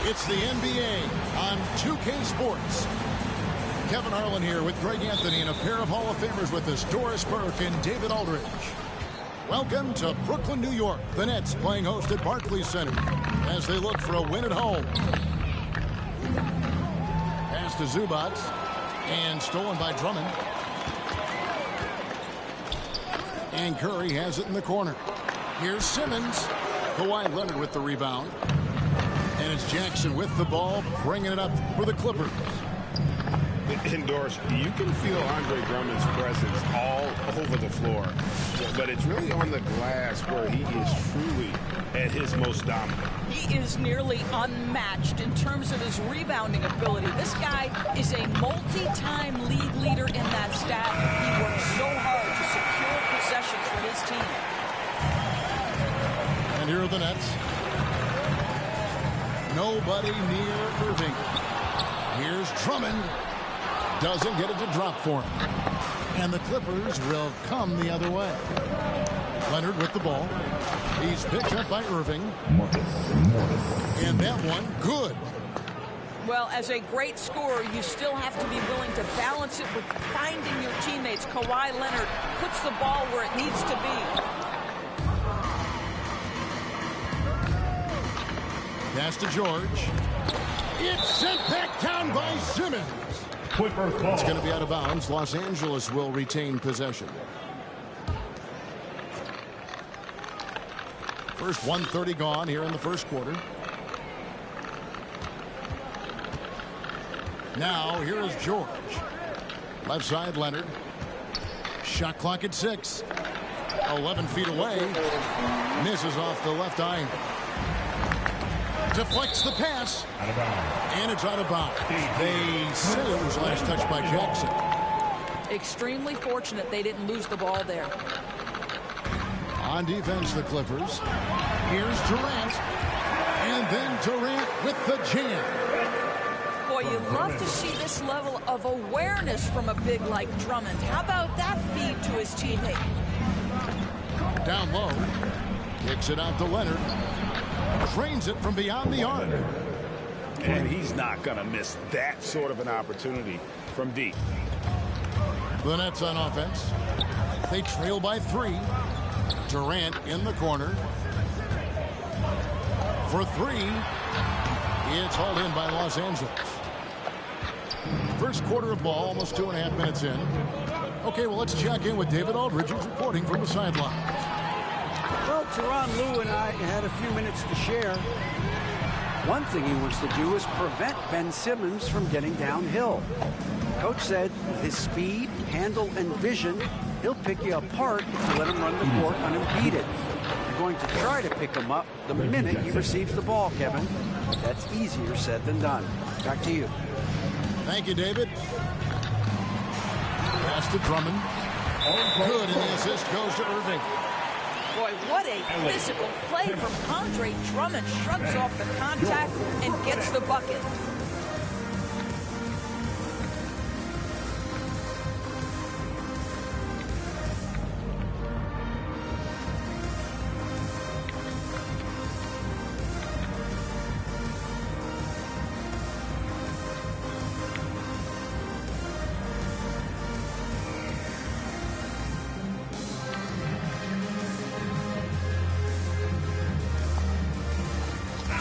It's the NBA on 2K Sports. Kevin Harlan here with Greg Anthony and a pair of Hall of Famers with us, Doris Burke and David Aldridge. Welcome to Brooklyn, New York. The Nets playing host at Barclays Center as they look for a win at home. Pass to Zubac and stolen by Drummond. And Curry has it in the corner. Here's Simmons. Kawhi Leonard with the rebound. And it's Jackson with the ball, bringing it up for the Clippers. Indoors, you can feel Andre Drummond's presence all over the floor, but it's really on the glass where he is truly at his most dominant. He is nearly unmatched in terms of his rebounding ability. This guy is a multi-time league leader in that stat. He works so hard to secure possessions for his team. And here are the Nets. Nobody near Irving. Here's Drummond. Doesn't get it to drop for him. And the Clippers will come the other way. Leonard with the ball. He's picked up by Irving. And that one, good. Well, as a great scorer, you still have to be willing to balance it with finding your teammates. Kawhi Leonard puts the ball where it needs to be. Pass to George. It's sent back down by Simmons. It's going to be out of bounds. Los Angeles will retain possession. First 1:30 gone here in the first quarter. Now here is George. Left side Leonard. Shot clock at 6. 11 feet away. Misses off the left iron. Deflects the pass. Out of bounds. And it's out of bounds. They say it was last touched by Jackson. Extremely fortunate they didn't lose the ball there. On defense, the Clippers. Here's Durant. And then Durant with the jam. Boy, you love to see this level of awareness from a big like Drummond. How about that feed to his teammate? Down low. Kicks it out to Leonard. Trains it from beyond the arc. And he's not going to miss that sort of an opportunity from deep. The Nets on offense. They trail by 3. Durant in the corner. For 3. It's hauled in by Los Angeles. First quarter of ball, almost 2.5 minutes in. Okay, well, let's check in with David Aldridge, who's reporting from the sideline. Well, Tyronn Lue and I had a few minutes to share. One thing he wants to do is prevent Ben Simmons from getting downhill. Coach said with his speed, handle, and vision, he'll pick you apart if you let him run the court unimpeded. You're going to try to pick him up the minute he receives the ball, Kevin. That's easier said than done. Back to you. Thank you, David. Pass to Drummond. Good, and the assist goes to Irving. Boy, what a physical play from Andre Drummond. Shrugs off the contact and gets the bucket.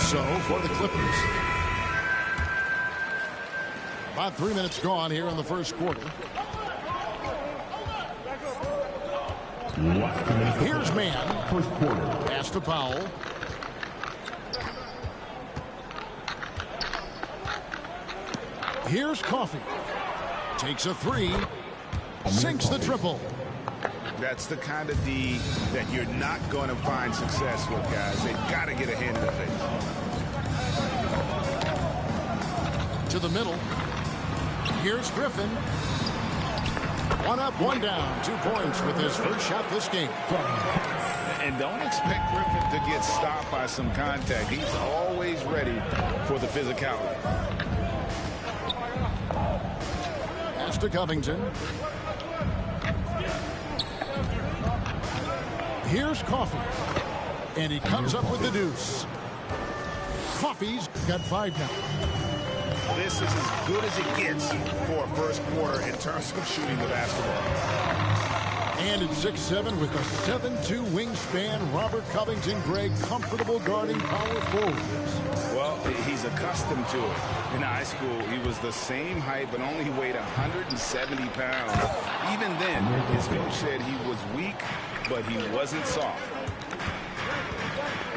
So for the Clippers. About 3 minutes gone here in the first quarter. Here's man. First quarter. Pass to Powell. Here's Coffey. Takes a 3. Sinks the triple. That's the kind of D that you're not going to find success with, guys. They've got to get a hand in the face. To the middle. Here's Griffin. 1 up, 1 down. 2 points with his first shot this game. And don't expect Griffin to get stopped by some contact. He's always ready for the physicality. Pass to Covington. Here's Coffey. And he comes up with the deuce. Coffey's got 5 now. This is as good as it gets for a first quarter in terms of shooting the basketball. And at 6'7" with a 7'2" wingspan, Robert Covington, Greg, comfortable guarding power forwards. Well, he's accustomed to it. In high school, he was the same height, but only weighed 170 pounds. Even then, his coach said he was weak, but he wasn't soft.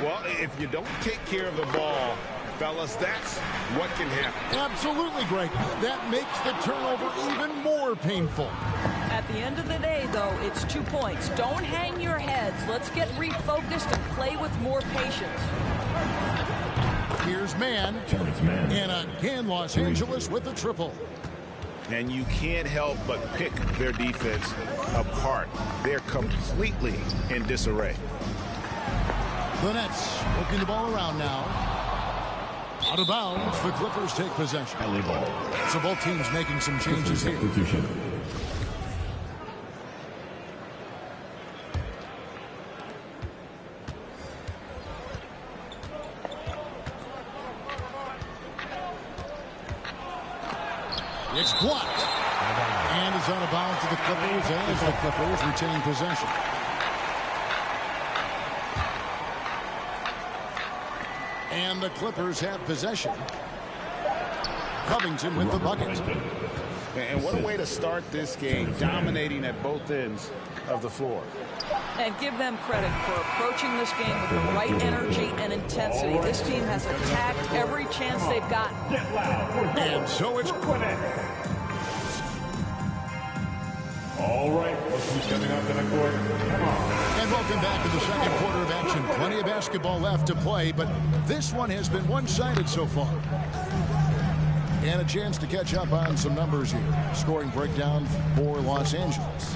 Well, if you don't take care of the ball, fellas, that's what can happen. Absolutely, Greg. That makes the turnover even more painful. At the end of the day, though, it's 2 points. Don't hang your heads. Let's get refocused and play with more patience. Here's Man. And again, Los Angeles with the triple. And you can't help but pick their defense apart. They're completely in disarray. The Nets working the ball around now. Out of bounds, the Clippers take possession. So both teams making some changes here. It's blocked. And is out of bounds to the Clippers as the Clippers retain possession. And the Clippers have possession. Covington with the bucket. And what a way to start this game, dominating at both ends of the floor. And give them credit for approaching this game with the right energy and intensity. This team has attacked every chance they've gotten. And so it's all right, let's be coming up in a quarter. Come on. And welcome back to the second quarter of action. Plenty of basketball left to play, but this one has been one-sided so far. And a chance to catch up on some numbers here. Scoring breakdown for Los Angeles.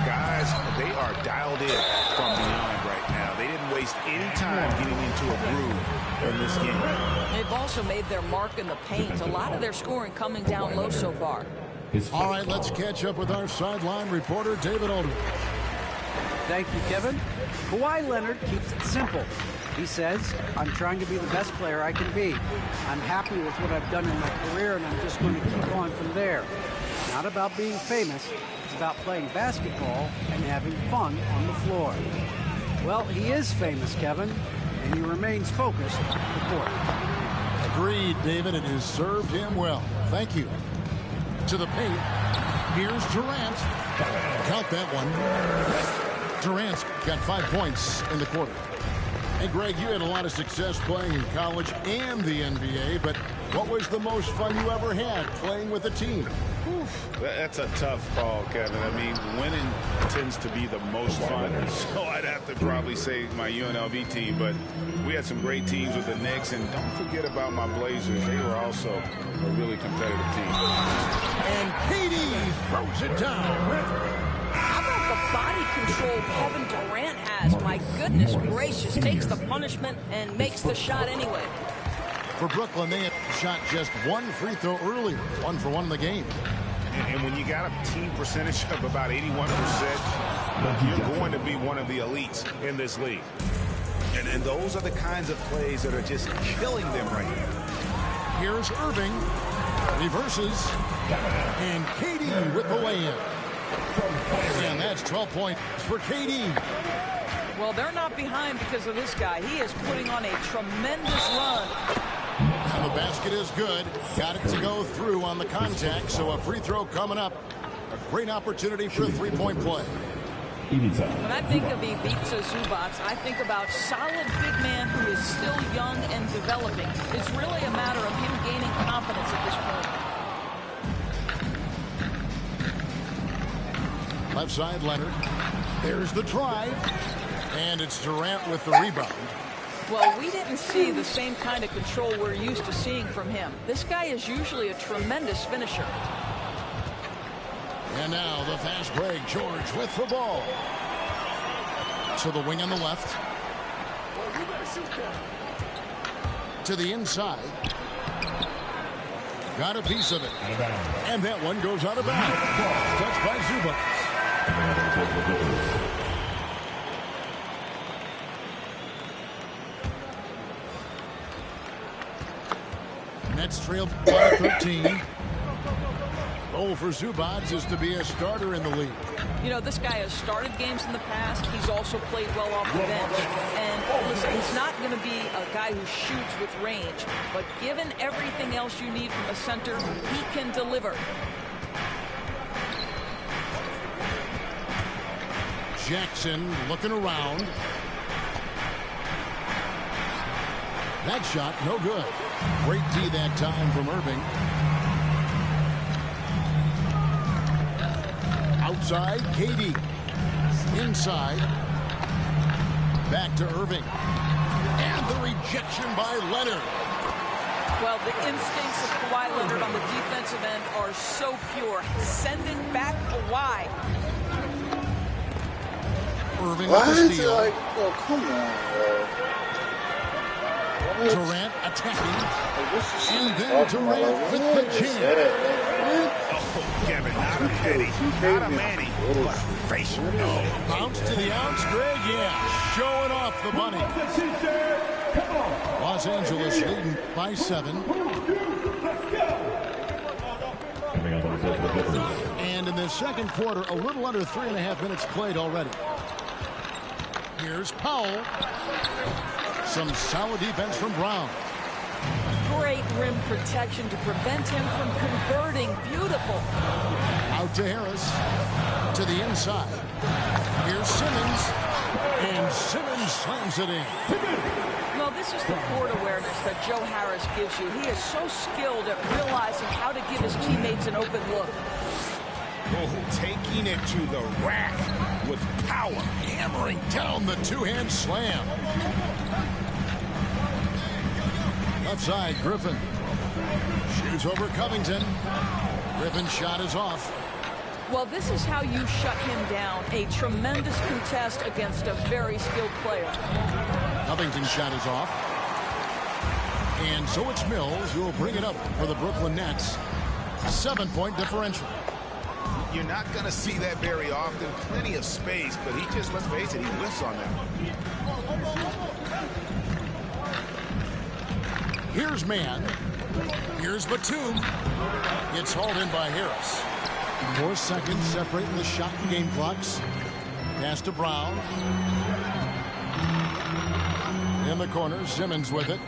Guys, they are dialed in from beyond right now. They didn't waste any time getting into a groove in this game. They've also made their mark in the paint. A lot of their scoring coming down low so far. All right, let's catch up with our sideline reporter, David Aldridge. Thank you, Kevin. Kawhi Leonard keeps it simple. He says, I'm trying to be the best player I can be. I'm happy with what I've done in my career, and I'm just going to keep on from there. Not about being famous. It's about playing basketball and having fun on the floor. Well, he is famous, Kevin, and he remains focused on the court. Agreed, David. It has served him well. Thank you. To the paint. Here's Durant. Count that one. Durant's got 5 points in the quarter. Hey, Greg, you had a lot of success playing in college and the NBA, but what was the most fun you ever had playing with a team? That's a tough call, Kevin. I mean, winning tends to be the most fun, so I'd have to probably say my UNLV team, but we had some great teams with the Knicks, and don't forget about my Blazers. They were also a really competitive team. And KD throws it down. How about the body control Kevin Durant has? My goodness gracious, takes the punishment and makes the shot anyway. For Brooklyn, they had shot just one free throw earlier. 1 for 1 in the game. And when you got a team percentage of about 81%, you're going to be one of the elites in this league. And those are the kinds of plays that are just killing them right now. Here's Irving. Reverses. And KD with the lay-in. And that's 12 points for KD. Well, they're not behind because of this guy. He is putting on a tremendous run. And the basket is good. Got it to go through on the contact, so a free throw coming up. A great opportunity for a three-point play. When I think of Ivica Zubac, I think about solid big man who is still young and developing. It's really a matter of him gaining confidence at this point. Left side, Leonard. There's the drive. And it's Durant with the rebound. Well, we didn't see the same kind of control we're used to seeing from him. This guy is usually a tremendous finisher. And now the fast break. George with the ball. To the wing on the left. To the inside. Got a piece of it. And that one goes out of bounds. Touched by Zubac. Nets trail by 13. Goal for Zubats is to be a starter in the league. You know, this guy has started games in the past. He's also played well off the bench. And listen, he's not going to be a guy who shoots with range. But given everything else you need from a center, he can deliver. Jackson looking around. That shot, no good. Great D that time from Irving. Outside, KD. Inside. Back to Irving. And the rejection by Leonard. Well, the instincts of Kawhi Leonard on the defensive end are so pure. Send it back Kawhi. Irving with the steal. Like, oh, come on, bro. Durant attacking. And then Durant with the jam. Oh, Kevin, not a penny, not a Manny, but a facial. Bounce to the ounce, Greg, yeah. Showing off the bunny. Los Angeles leading by 7. And in the second quarter, a little under 3.5 minutes played already. Here's Powell. Some solid defense from Brown. Great rim protection to prevent him from converting. Beautiful. Out to Harris. To the inside. Here's Simmons. And Simmons slams it in. No, this is the court awareness that Joe Harris gives you. He is so skilled at realizing how to give his teammates an open look. Oh, taking it to the rack with power. Hammering down the two-hand slam. Left side, Griffin. Shoots over Covington. Griffin's shot is off. Well, this is how you shut him down. A tremendous contest against a very skilled player. Covington's shot is off. And so it's Mills who will bring it up for the Brooklyn Nets. A 7-point differential. You're not going to see that very often. Plenty of space, but he just, let's face it, he whiffs on that one. Here's Mann. Here's Batum. It's hauled in by Harris. 4 seconds separating the shot and game clocks. Pass to Brown. In the corner, Simmons with it.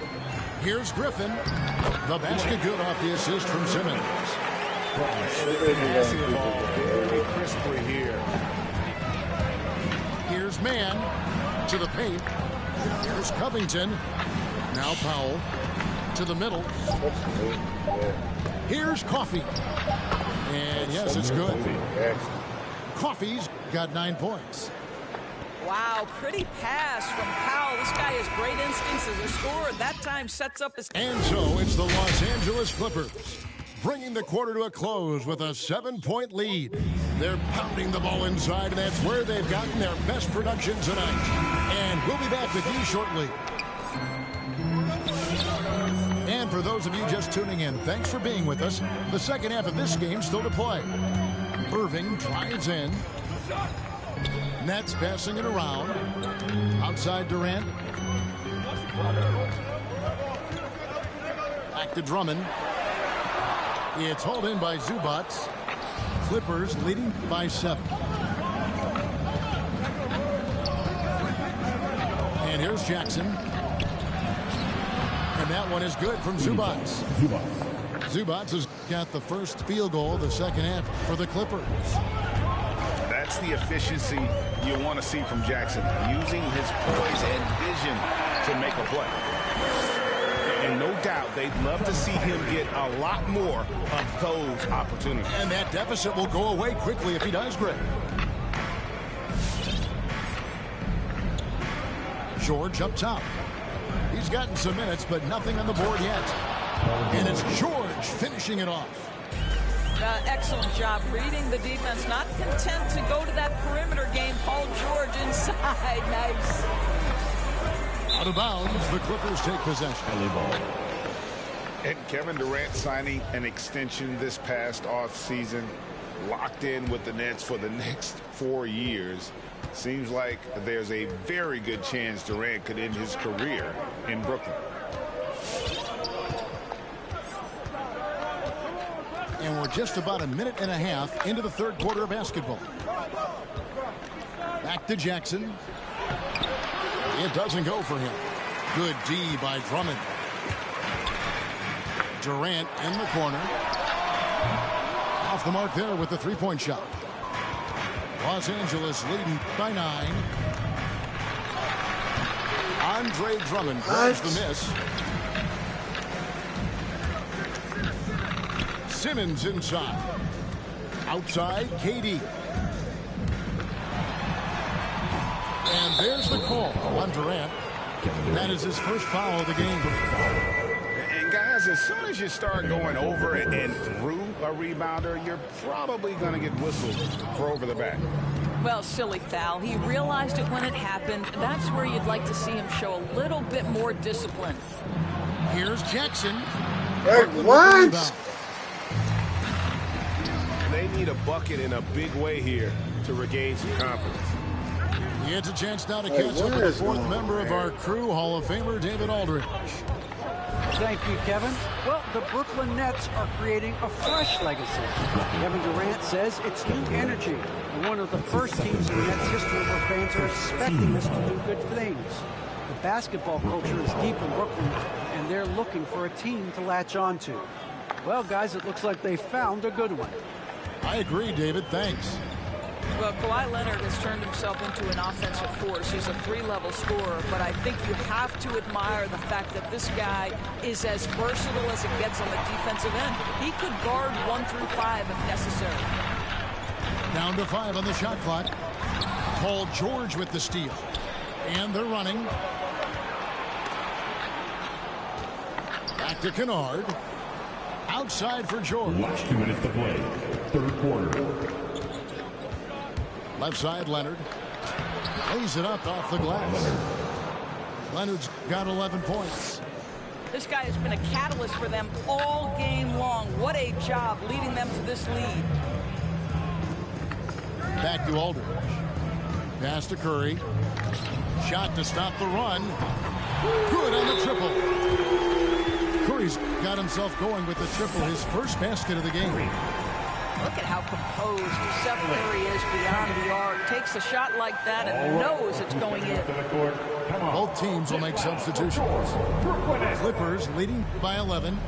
Here's Griffin. The basket good off the assist from Simmons. Crisply here. Here's Mann to the paint. Here's Covington. Now Powell to the middle. Here's Coffey. And yes, it's good. Coffey's got 9 points. Wow, pretty pass from Powell. This guy has great instincts as a scorer. That time sets up his... And so it's the Los Angeles Clippers bringing the quarter to a close with a 7-point lead. They're pounding the ball inside, and that's where they've gotten their best production tonight. And we'll be back with you shortly. And for those of you just tuning in, thanks for being with us. The second half of this game still to play. Irving drives in. Nets passing it around. Outside Durant. Back to Drummond. It's hauled in by Zubats. Clippers leading by 7. And here's Jackson. And that one is good from Zubats. Zubats has got the first field goal of the second half for the Clippers. That's the efficiency you want to see from Jackson, using his poise and vision to make a play. And no doubt they'd love to see him get a lot more of those opportunities. And that deficit will go away quickly if he does, Greg. George up top. He's gotten some minutes, but nothing on the board yet. And it's George finishing it off. Excellent job reading the defense. Not content to go to that perimeter game. Paul George inside. Nice. Out of bounds, the Clippers take possession. And Kevin Durant signing an extension this past offseason, locked in with the Nets for the next 4 years. Seems like there's a very good chance Durant could end his career in Brooklyn. We're just about a minute and a half into the third quarter of basketball. Back to Jackson. It doesn't go for him. Good D by Drummond. Durant in the corner. Off the mark there with the three-point shot. Los Angeles leading by 9. Andre Drummond grabs the miss. Simmons inside. Outside, KD. And there's the call on Durant. That is his first foul of the game. And guys, as soon as you start going over and through a rebounder, you're probably going to get whistled for over the back. Well, silly foul. He realized it when it happened. That's where you'd like to see him show a little bit more discipline. Here's Jackson. What? They need a bucket in a big way here to regain some confidence. He gets a chance now to catch up with the fourth member of our crew, Hall of Famer David Aldridge. Thank you, Kevin. Well, the Brooklyn Nets are creating a fresh legacy. Kevin Durant says it's new energy. And one of the first teams in Nets history where fans are expecting us to do good things. The basketball culture is deep in Brooklyn, and they're looking for a team to latch on to. Well, guys, it looks like they found a good one. I agree, David. Thanks. Well, Kawhi Leonard has turned himself into an offensive force. He's a three-level scorer, but I think you have to admire the fact that this guy is as versatile as it gets on the defensive end. He could guard 1 through 5 if necessary. Down to 5 on the shot clock. Paul George with the steal. And they're running. Back to Kennard. Outside for George. Last 2 minutes to play. Third quarter. Left side, Leonard. Lays it up off the glass. Leonard's got 11 points. This guy has been a catalyst for them all game long. What a job leading them to this lead. Back to Aldridge. Pass to Curry. Shot to stop the run. Good on the triple. Curry's got himself going with the triple, his first basket of the game. Look at how composed Seth Curry is beyond the arc. Takes a shot like that and knows it's going in. Both teams will make substitutions. Clippers leading by 11.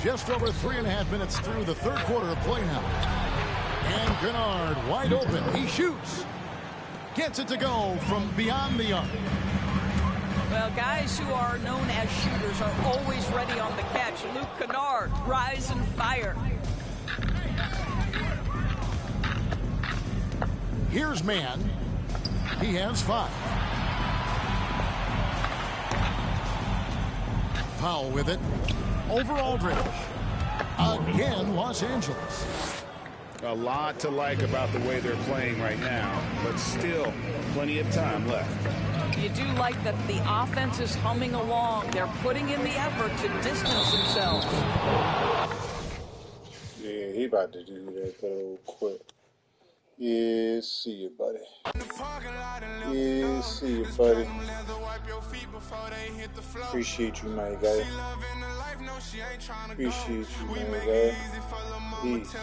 Just over 3.5 minutes through the third quarter of play now. And Kennard wide open. He shoots. Gets it to go from beyond the arc. Well, guys who are known as shooters are always ready on the catch. Luke Kennard, rise and fire. Here's Mann. He has 5. Powell with it. Over Aldridge. Again, Los Angeles. A lot to like about the way they're playing right now, but still plenty of time left. You do like that the offense is humming along. They're putting in the effort to distance themselves. Yeah, he about to do that though quick. Yeah, see you, buddy. Yeah, see you, buddy. Appreciate you, my guy. Appreciate you, my guy. Peace.